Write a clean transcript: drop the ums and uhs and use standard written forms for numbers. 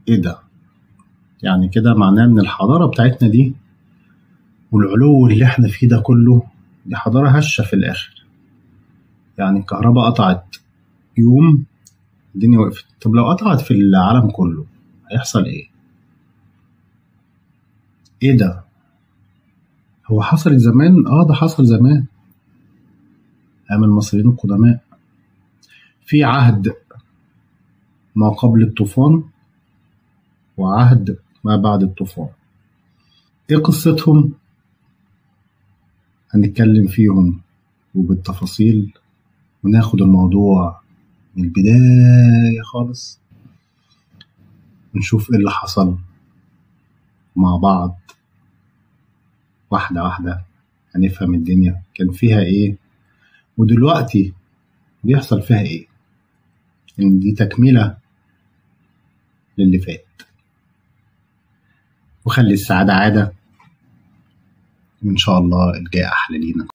ايه ده؟ يعني كده معناه ان الحضارة بتاعتنا دي والعلو اللي احنا فيه ده كله، دي حضارة هشة في الاخر. يعني الكهرباء قطعت يوم الدنيا وقفت. طب لو قطعت في العالم كله هيحصل ايه؟ ايه ده؟ هو حصلت زمان؟ ده حصل زمان ايام المصريين القدماء، في عهد ما قبل الطوفان وعهد ما بعد الطوفان. ايه قصتهم؟ هنتكلم فيهم وبالتفاصيل، وناخد الموضوع من البداية خالص، ونشوف ايه اللي حصل مع بعض واحدة واحدة. هنفهم الدنيا كان فيها ايه ودلوقتي بيحصل فيها ايه، ان دي تكملة للي فات. وخلي السعادة عادة، وإن شاء الله الجاي أحلى لينا.